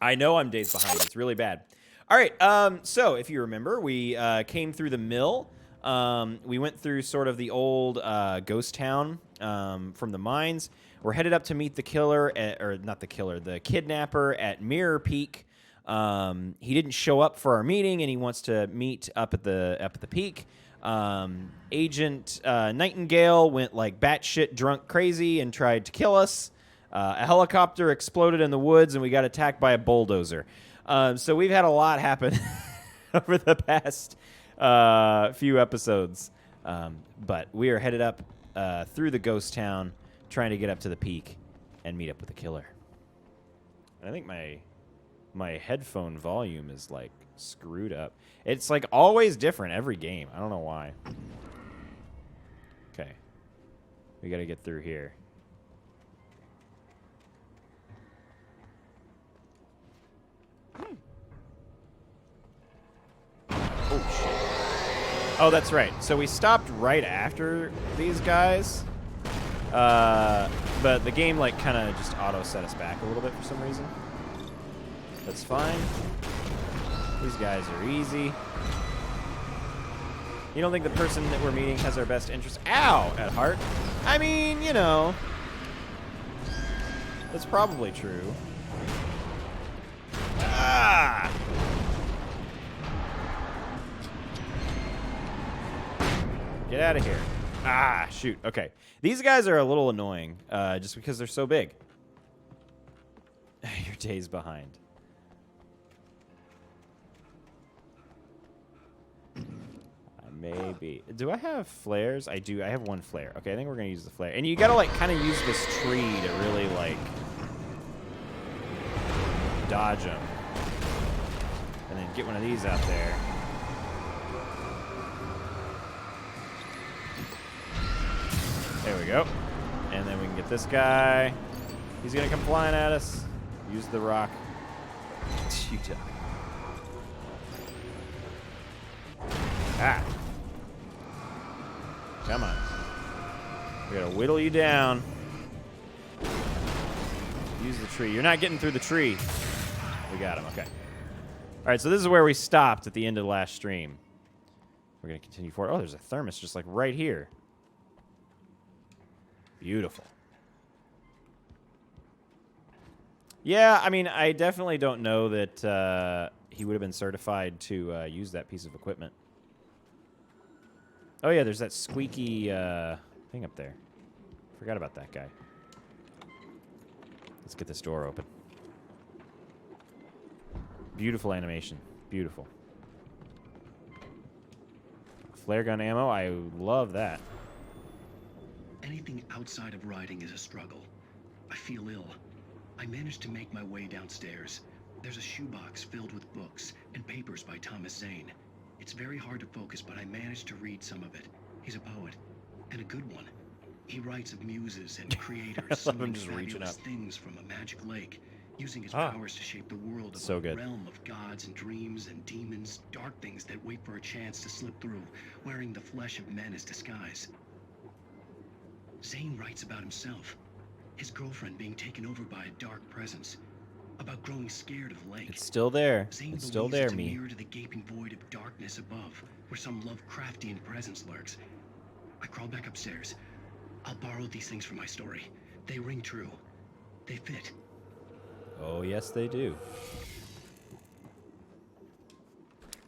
I know I'm days behind. It's really bad. All right. So if you remember, we came through the mill. We went through sort of the old ghost town from the mines. We're headed up to meet the killer, or not the killer, the kidnapper at Mirror Peak. He didn't show up for our meeting, and he wants to meet up at the peak. Agent Nightingale went like batshit drunk crazy and tried to kill us. A helicopter exploded in the woods, and we got attacked by a bulldozer. So we've had a lot happen over the past few episodes. But we are headed up through the ghost town, trying to get up to the peak and meet up with the killer. And I think my headphone volume is like screwed up. It's like always different every game. I don't know why. Okay. We got to get through here. Oh, shit. Oh, that's right. So we stopped right after these guys. But the game, like, kind of just auto-set us back a little bit for some reason. That's fine. These guys are easy. You don't think the person that we're meeting has our best interest, at heart? I mean, you know. That's probably true. Ah! Get out of here. Ah, shoot. Okay. These guys are a little annoying, just because they're so big. Your day's behind. Maybe. Do I have flares? I do. I have one flare. Okay, I think we're going to use the flare. And you got to, like, kind of use this tree to really, like, dodge them. And then get one of these out there. There we go. And then we can get this guy. He's going to come flying at us. Use the rock. You die. Ah. Come on. We gotta whittle you down. Use the tree. You're not getting through the tree. We got him. Okay. All right, so this is where we stopped at the end of the last stream. We're gonna continue forward. Oh, there's a thermos just like right here. Beautiful. Yeah, I mean, I definitely don't know that he would have been certified to use that piece of equipment. Oh, yeah, there's that squeaky thing up there. Forgot about that guy. Let's get this door open. Beautiful animation. Beautiful. Flare gun ammo. I love that. Anything outside of riding is a struggle. I feel ill. I managed to make my way downstairs. There's a shoebox filled with books and papers by Thomas Zane. It's very hard to focus, but I managed to read some of it. He's a poet, and a good one. He writes of muses and creators summoning fabulous things from a magic lake, using his powers to shape the world of a realm of gods and dreams and demons, dark things that wait for a chance to slip through, wearing the flesh of men as disguise. Zane writes about himself, his girlfriend being taken over by a dark presence, about growing scared of the lake. It's still there. Zane It's still there, it's a me. mirror to the gaping void of darkness above, where some Lovecraftian presence lurks. I crawl back upstairs. I'll borrow these things for my story. They ring true. They fit. Oh, yes, they do.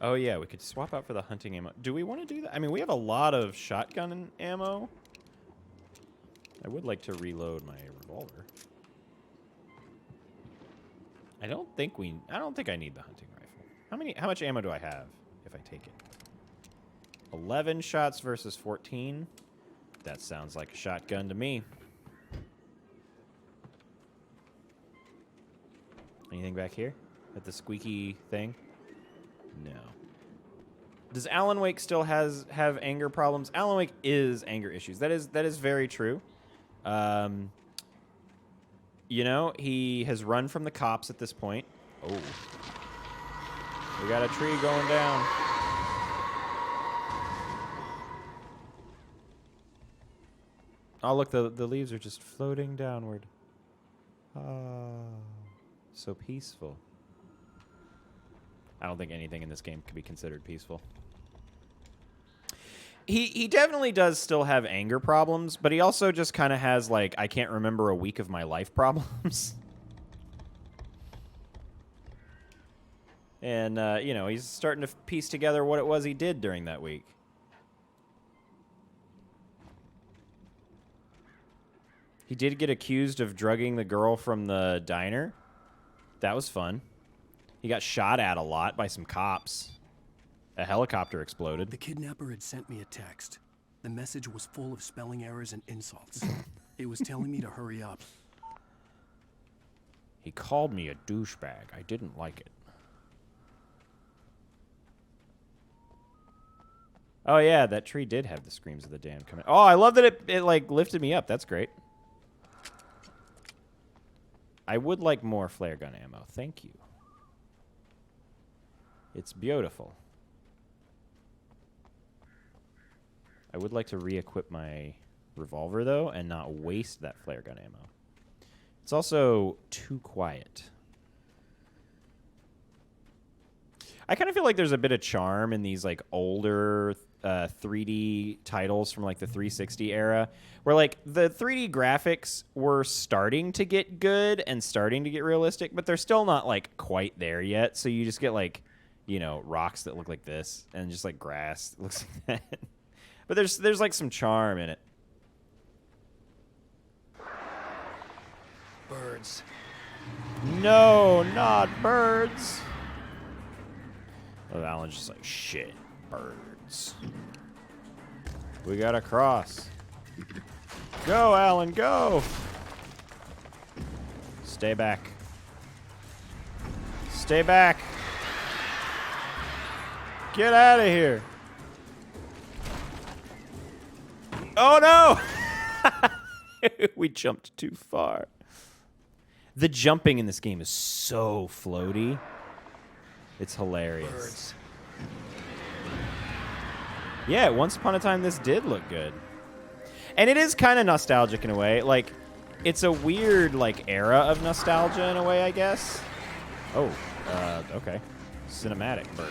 Oh, yeah, we could swap out for the hunting ammo. Do we want to do that? I mean, we have a lot of shotgun ammo. I would like to reload my revolver. I don't think I need the hunting rifle. How much ammo do I have if I take it? 11 shots versus 14. That sounds like a shotgun to me. Anything back here at the squeaky thing? No. Does Alan Wake still have anger problems? Alan Wake is anger issues. That is very true. You know, he has run from the cops at this point. Oh. We got a tree going down. Oh, look, the leaves are just floating downward. Ah, so peaceful. I don't think anything in this game could be considered peaceful. He definitely does still have anger problems, but he also just kind of has, like, I can't remember a week of my life problems. And, you know, he's starting to piece together what it was he did during that week. He did get accused of drugging the girl from the diner. That was fun. He got shot at a lot by some cops. A helicopter exploded. The kidnapper had sent me a text. The message was full of spelling errors and insults. It was telling me to hurry up. He called me a douchebag. I didn't like it. Oh, yeah, that tree did have the screams of the damned coming. Oh, I love that it like, lifted me up. That's great. I would like more flare gun ammo. Thank you. It's beautiful. I would like to re-equip my revolver, though, and not waste that flare gun ammo. It's also too quiet. I kind of feel like there's a bit of charm in these, like, older 3D titles from, like, the 360 era, where, like, the 3D graphics were starting to get good and starting to get realistic, but they're still not, like, quite there yet. So you just get, like, you know, rocks that look like this and just, like, grass that looks like that. But there's like some charm in it. Birds. No, not birds. Oh, Alan's just like, shit, birds. We gotta cross. Go, Alan, go. Stay back. Stay back. Get out of here. Oh, no! We jumped too far. The jumping in this game is so floaty. It's hilarious. Birds. Yeah, once upon a time, this did look good. And it is kind of nostalgic in a way. Like, it's a weird, like, era of nostalgia in a way, I guess. Oh, okay. Cinematic birds.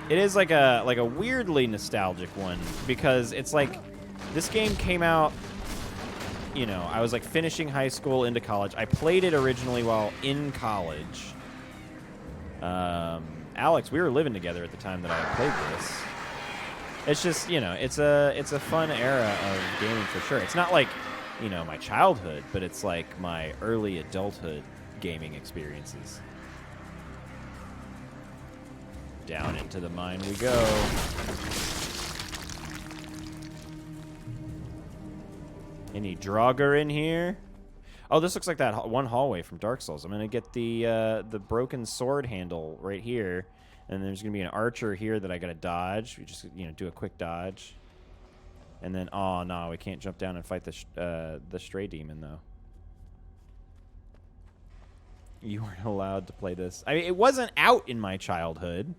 It is like a weirdly nostalgic one because it's like this game came out, you know, I was like finishing high school into college. I played it originally while in college. Alex, we were living together at the time that I played this. It's just, you know, it's a fun era of gaming for sure. It's not like, you know, my childhood, but it's like my early adulthood gaming experiences. Down into the mine we go. Any Draugr in here? Oh, this looks like that one hallway from Dark Souls. I'm gonna get the broken sword handle right here, and there's gonna be an archer here that I gotta dodge. We just, you know, do a quick dodge, and then oh no, we can't jump down and fight the stray demon though. You weren't allowed to play this. I mean, it wasn't out in my childhood.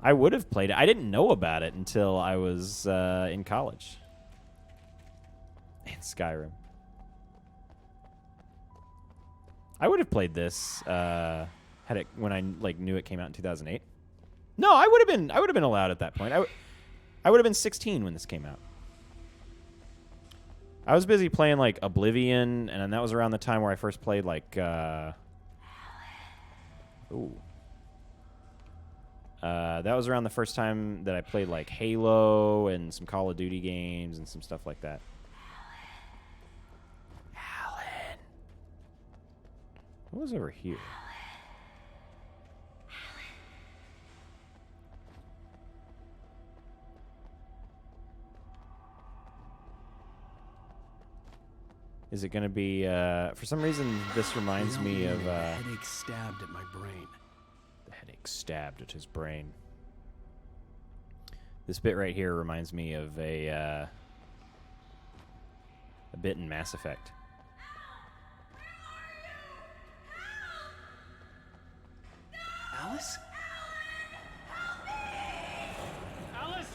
I would have played it. I didn't know about it until I was in college. And Skyrim. I would have played this had it when I like knew it came out in 2008. No, I would have been allowed at that point. I would have been 16 when this came out. I was busy playing like Oblivion, and that was around the time where I first played like that was around the first time that I played like Halo and some Call of Duty games and some stuff like that. Alan. What was over here? Is it going to be, for some reason, this reminds me of... The headache stabbed at my brain. The headache stabbed at his brain. This bit right here reminds me of a bit in Mass Effect. Alice? Alice?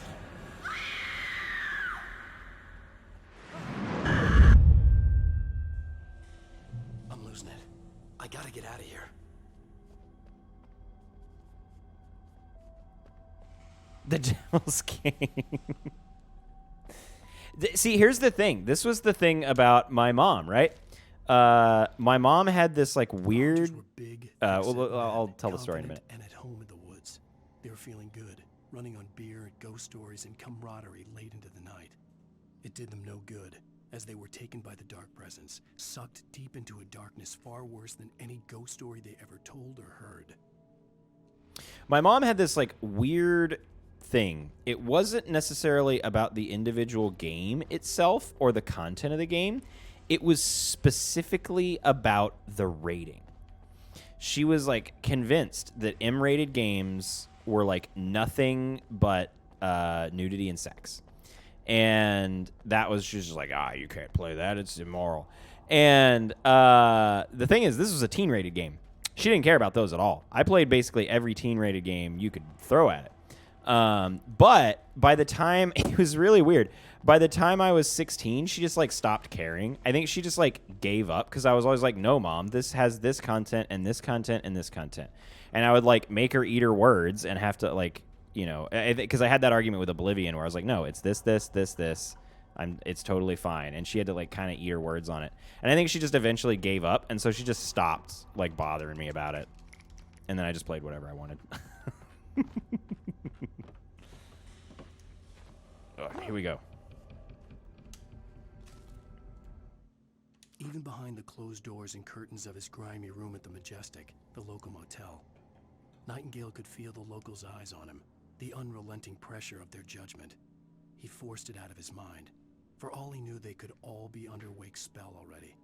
out of here. The Devil's Game. See, here's the thing. This was the thing about my mom, right? My mom had this like weird. Were big, well, I'll tell the story in a minute. And at home in the woods, they were feeling good, running on beer and ghost stories and camaraderie late into the night. It did them no good, as they were taken by the dark presence, sucked deep into a darkness far worse than any ghost story they ever told or heard. My mom had this like weird thing. It wasn't necessarily about the individual game itself or the content of the game. It was specifically about the rating. She was like convinced that M-rated games were like nothing but nudity and sex. And that was just like, you can't play that. It's immoral. And the thing is, this was a teen-rated game. She didn't care about those at all. I played basically every teen-rated game you could throw at it. But by the time, it was really weird. By the time I was 16, she just like stopped caring. I think she just like gave up because I was always like, no, Mom, this has this content and this content and this content. And I would like make her eat her words and have to like, you know, because I had that argument with Oblivion where I was like, no, it's this. It's totally fine. And she had to like kind of eat her words on it. And I think she just eventually gave up. And so she just stopped like bothering me about it. And then I just played whatever I wanted. Here we go. Even behind the closed doors and curtains of his grimy room at the Majestic, the local motel, Nightingale could feel the locals' eyes on him, the unrelenting pressure of their judgment. He forced it out of his mind. For all he knew, they could all be under Wake's spell already.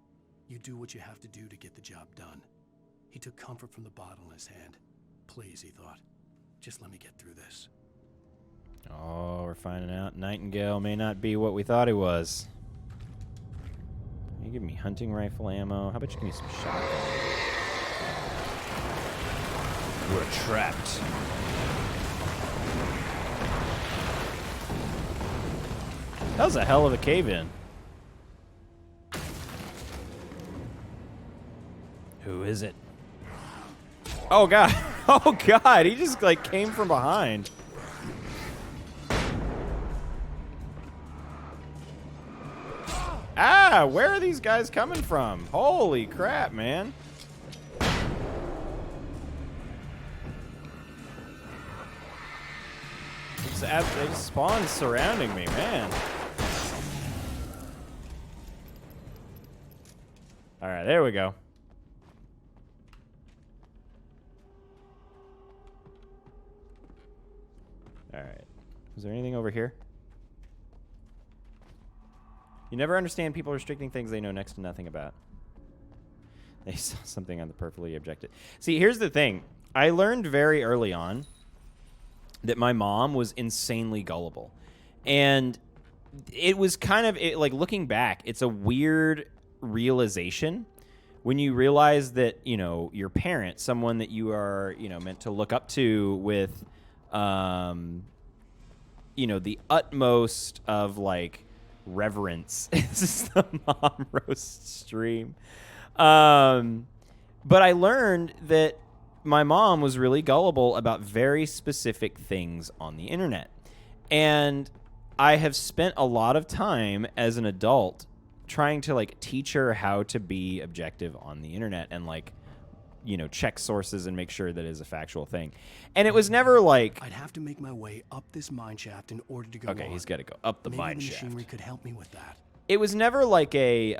You do what you have to do to get the job done. He took comfort from the bottle in his hand. Please, he thought, just let me get through this. Oh, we're finding out Nightingale may not be what we thought he was. You give me hunting rifle ammo. How about you give me some shotgun? We're trapped. That was a hell of a cave-in. Who is it? Oh, God. Oh, God. He just, like, came from behind. Ah, where are these guys coming from? Holy crap, man. They just spawned surrounding me, man. All right, there we go. All right. Is there anything over here? You never understand people restricting things they know next to nothing about. They saw something on the perfectly objective. See, here's the thing. I learned very early on that my mom was insanely gullible. And it was kind of, like, looking back, it's a weird realization when you realize that, you know, your parent, someone that you are, you know, meant to look up to with, you know, the utmost of, like, reverence. This is the mom roast stream. But I learned that my mom was really gullible about very specific things on the internet. And I have spent a lot of time as an adult trying to like teach her how to be objective on the internet and like, you know, check sources and make sure that it is a factual thing. And it was never like I'd have to make my way up this mine shaft in order to go okay, on. he's got to go up the Maybe mine the shaft. machinery could help me with that. It was never like a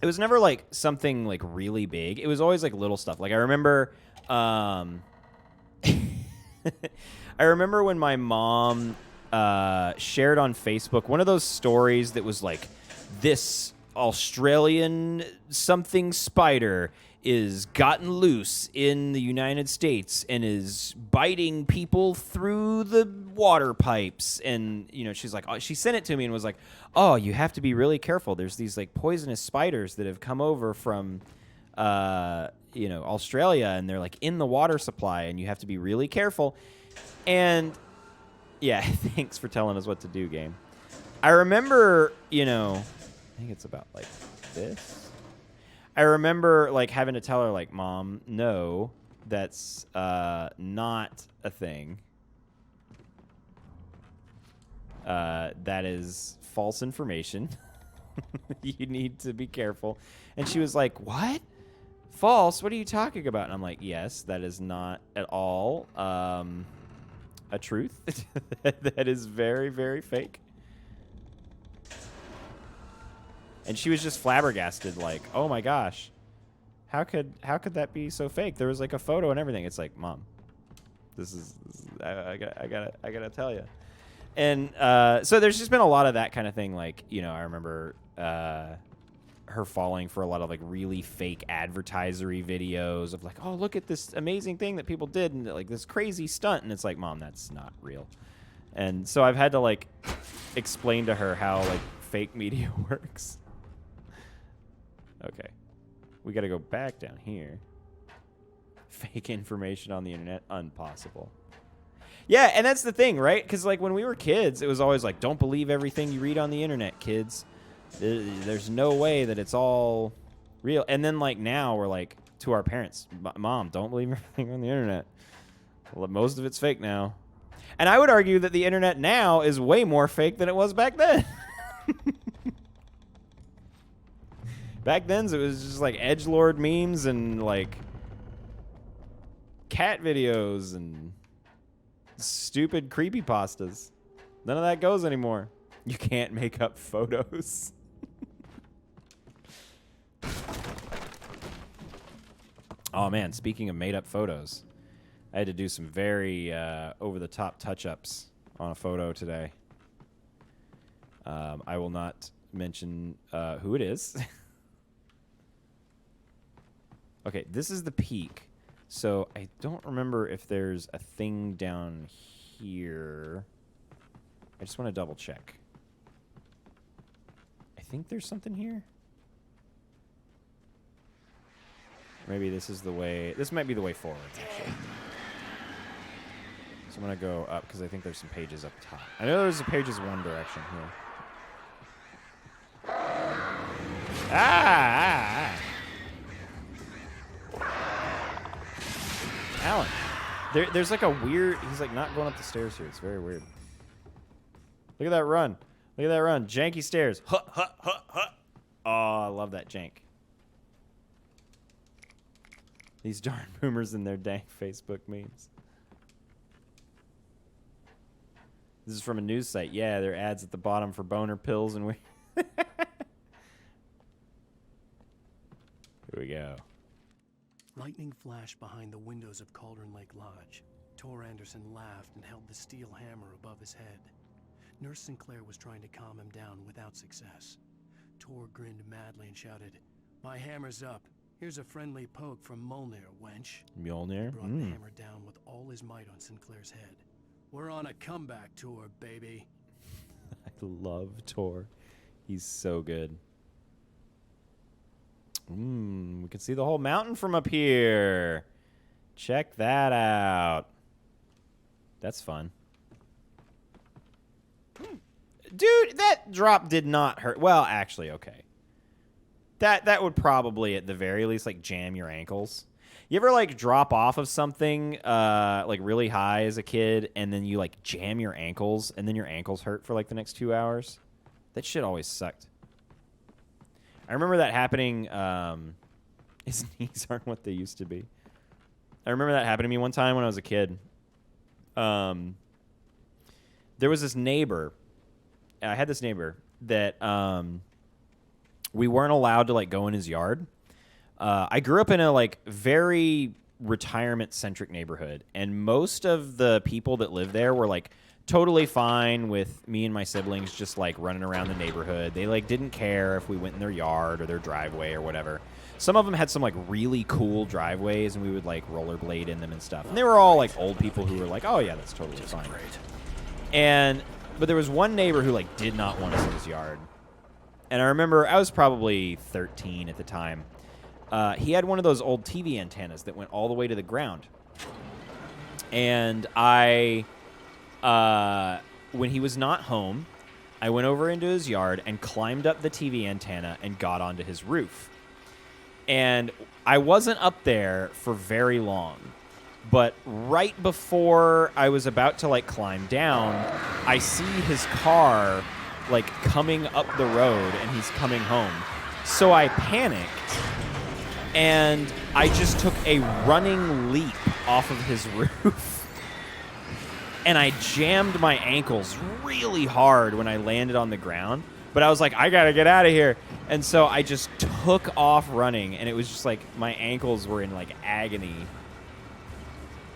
it was never like something like really big. It was always like little stuff. Like I remember I remember when my mom shared on Facebook one of those stories that was like this Australian something spider is gotten loose in the United States and is biting people through the water pipes. And, you know, she's like, oh, she sent it to me and was like, oh, you have to be really careful. There's these like poisonous spiders that have come over from, you know, Australia, and they're like in the water supply and you have to be really careful. And yeah, thanks for telling us what to do, game. I remember, you know, I think it's about like this. I remember like having to tell her like, Mom, no, that's not a thing. That is false information. You need to be careful. And she was like, what? False? What are you talking about? And I'm like, yes, that is not at all a truth. That is very, very fake. And she was just flabbergasted, like, oh my gosh, how could that be so fake? There was like a photo and everything. It's like, Mom, I gotta tell you. And so there's just been a lot of that kind of thing. Like, you know, I remember her falling for a lot of like really fake advertisery videos of like, oh, look at this amazing thing that people did and like this crazy stunt. And it's like, Mom, that's not real. And so I've had to like explain to her how like fake media works. Okay. We got to go back down here. Fake information on the internet, impossible. Yeah, and that's the thing, right? Because like when we were kids, it was always like, don't believe everything you read on the internet, kids. There's no way that it's all real. And then like now we're like to our parents, Mom, don't believe everything on the internet. Well, most of it's fake now. And I would argue that the internet now is way more fake than it was back then. Back then, it was just like edgelord memes and like cat videos and stupid creepypastas. None of that goes anymore. You can't make up photos. Oh man, speaking of made up photos, I had to do some very over-the-top touch-ups on a photo today. I will not mention who it is. Okay, this is the peak. So I don't remember if there's a thing down here. I just want to double check. I think there's something here. Maybe this is the way. This might be the way forward, actually. So I'm going to go up because I think there's some pages up top. I know there's a pages one direction here. Ah! Alan, there's like a weird. He's like not going up the stairs here. It's very weird. Look at that run. Look at that run. Janky stairs. Huh, huh, huh, huh. Oh, I love that jank. These darn boomers and their dank Facebook memes. This is from a news site. Yeah, there are ads at the bottom for boner pills and we. Here we go. Lightning flashed behind the windows of Cauldron Lake Lodge. Tor Anderson laughed and held the steel hammer above his head. Nurse Sinclair was trying to calm him down without success. Tor grinned madly and shouted, "My hammer's up. Here's a friendly poke from Mjolnir, wench." Mjolnir? He brought the hammer down with all his might on Sinclair's head. "We're on a comeback tour, baby." I love Tor. He's so good. We can see the whole mountain from up here. Check that out. That's fun. Dude, that drop did not hurt. Well, actually, okay. That would probably, at the very least, like jam your ankles. You ever like drop off of something like really high as a kid, and then you like jam your ankles, and then your ankles hurt for like the next 2 hours? That shit always sucked. I remember that happening. His knees aren't what they used to be. I remember that happened to me one time when I was a kid. There was this neighbor. I had this neighbor that we weren't allowed to like go in his yard. I grew up in a like very retirement-centric neighborhood, and most of the people that lived there were like totally fine with me and my siblings just like running around the neighborhood. They like didn't care if we went in their yard or their driveway or whatever. Some of them had some like really cool driveways, and we would like rollerblade in them and stuff. And they were all like old people who were like, "Oh yeah, that's totally fine." But there was one neighbor who like did not want us in his yard. And I remember I was probably 13 at the time. He had one of those old TV antennas that went all the way to the ground. And when he was not home, I went over into his yard and climbed up the TV antenna and got onto his roof. And I wasn't up there for very long. But right before I was about to, like, climb down, I see his car, like, coming up the road, and he's coming home. So I panicked, and I just took a running leap off of his roof. And I jammed my ankles really hard when I landed on the ground. But I was like, I gotta get out of here. And so I just took off running, and it was just like my ankles were in, like, agony.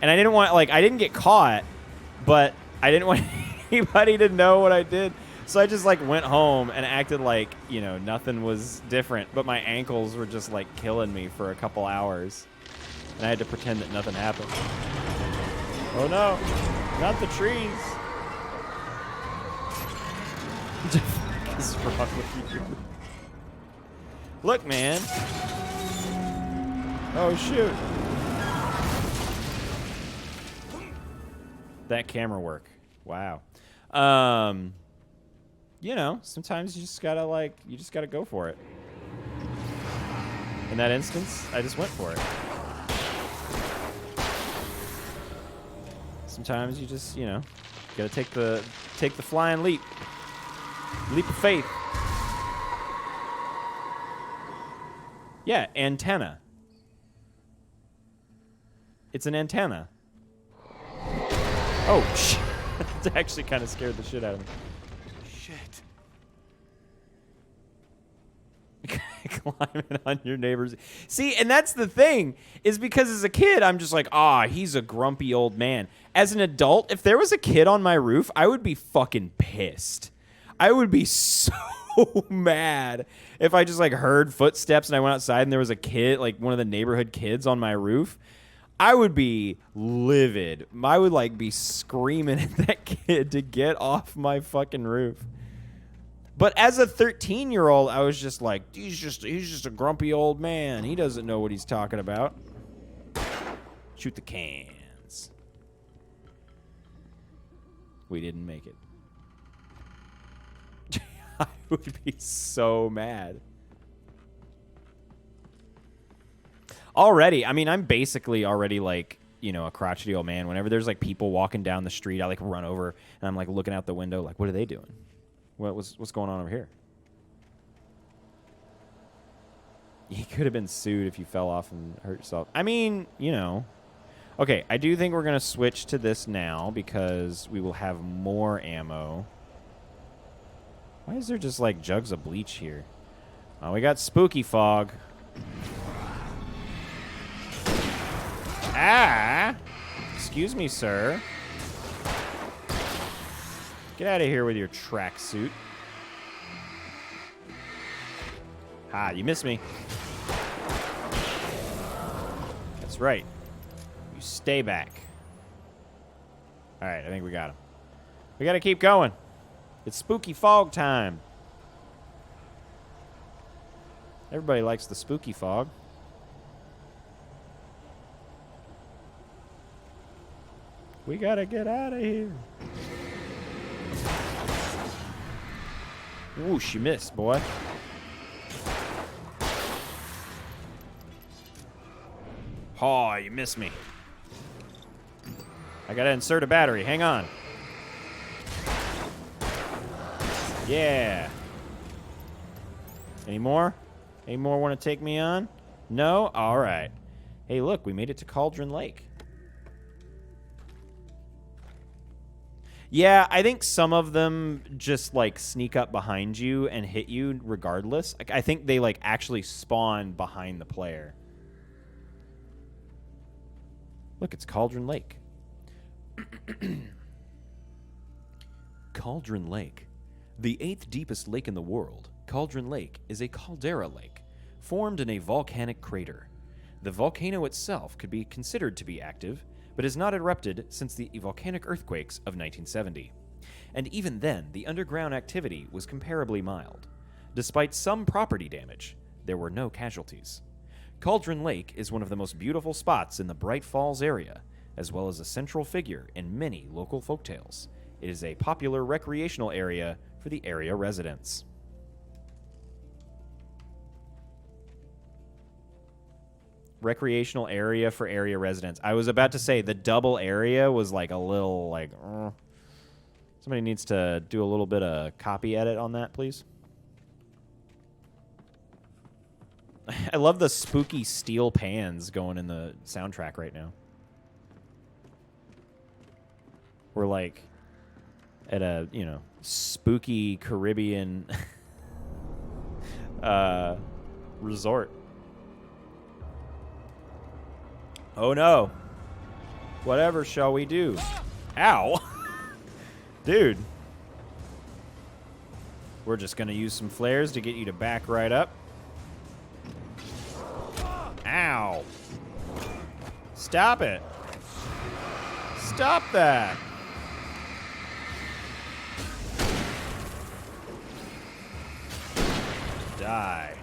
And I didn't want, like, I didn't get caught, but I didn't want anybody to know what I did. So I just, like, went home and acted like, you know, nothing was different. But my ankles were just, like, killing me for a couple hours. And I had to pretend that nothing happened. Oh, no. Not the trees. What is wrong with you? Look, man. Oh, shoot. That camera work. Wow. You know, sometimes you just gotta go for it. In that instance, I just went for it. Sometimes you just, you know, gotta take the flying leap. Leap of faith. Yeah, antenna. It's an antenna. Oh, shit. It actually kind of scared the shit out of me. Shit. Climbing on your neighbor's. See, and that's the thing, is because as a kid, I'm just like, he's a grumpy old man. As an adult, if there was a kid on my roof, I would be fucking pissed. I would be so mad if I just, like, heard footsteps and I went outside and there was a kid, like one of the neighborhood kids on my roof. I would be livid. I would, like, be screaming at that kid to get off my fucking roof. But as a 13-year-old, I was just like, he's just a grumpy old man. He doesn't know what he's talking about. Shoot the cans. We didn't make it. I would be so mad. Already, I mean, I'm basically already, like, you know, a crotchety old man. Whenever there's, like, people walking down the street, I, like, run over and I'm, like, looking out the window, like, what are they doing? What's going on over here? You could have been sued if you fell off and hurt yourself. I mean, you know. Okay, I do think we're going to switch to this now because we will have more ammo. Why is there just, like, jugs of bleach here? Oh, we got spooky fog. Excuse me, sir. Get out of here with your tracksuit. You missed me. That's right. You stay back. All right, I think we got him. We got to keep going. It's spooky fog time. Everybody likes the spooky fog. We gotta get out of here. Whoosh, you missed, boy. Oh, you missed me. I gotta insert a battery. Hang on. Yeah. Any more? Any more want to take me on? No? All right. Hey, look, we made it to Cauldron Lake. Yeah, I think some of them just, like, sneak up behind you and hit you regardless. Like, I think they, like, actually spawn behind the player. Look, it's Cauldron Lake. Cauldron Lake. The 8th deepest lake in the world, Cauldron Lake is a caldera lake, formed in a volcanic crater. The volcano itself could be considered to be active, but has not erupted since the volcanic earthquakes of 1970. And even then, the underground activity was comparably mild. Despite some property damage, there were no casualties. Cauldron Lake is one of the most beautiful spots in the Bright Falls area, as well as a central figure in many local folktales. It is a popular recreational area for the area residents. recreational area for area residents. I was about to say the double area was like a little like. Somebody needs to do a little bit of copy edit on that, please. I love the spooky steel pans going in the soundtrack right now. We're like at a, you know, spooky Caribbean resort. Oh no. Whatever shall we do? Ow. Dude. We're just going to use some flares to get you to back right up. Ow. Stop it. Stop that. Die.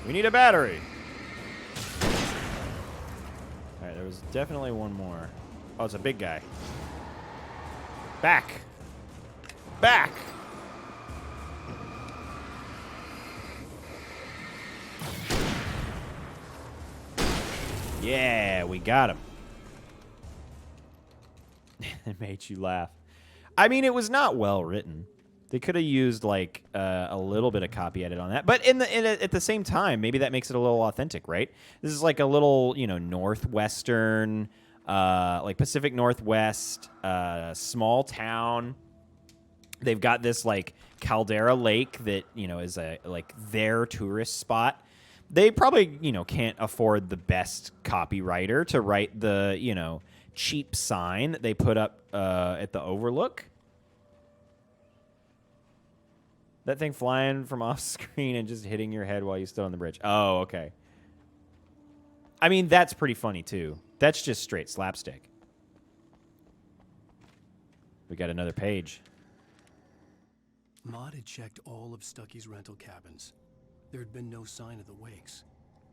We need a battery. All right, there was definitely one more. Oh, it's a big guy. Back. Back. Yeah, we got him. It made you laugh. I mean, it was not well written. They could have used like a little bit of copy edit on that, but at the same time, maybe that makes it a little authentic, right? This is like a little, you know, northwestern, like Pacific Northwest, small town. They've got this like Caldera Lake that, you know, is a like their tourist spot. They probably, you know, can't afford the best copywriter to write the, you know, cheap sign that they put up at the Overlook. That thing flying from off screen and just hitting your head while you stood on the bridge. Oh, okay. I mean, that's pretty funny, too. That's just straight slapstick. We got another page. Maud had checked all of Stucky's rental cabins. There had been no sign of the Wakes.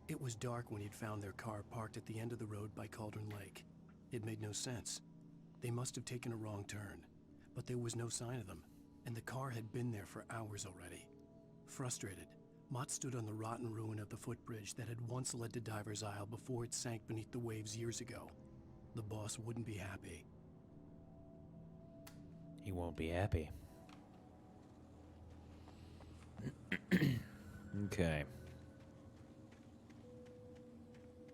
It was dark when he'd found their car parked at the end of the road by Cauldron Lake. It made no sense. They must have taken a wrong turn, but there was no sign of them, and the car had been there for hours already. Frustrated, Mott stood on the rotten ruin of the footbridge that had once led to Diver's Isle before it sank beneath the waves years ago. The boss wouldn't be happy. He won't be happy. Okay.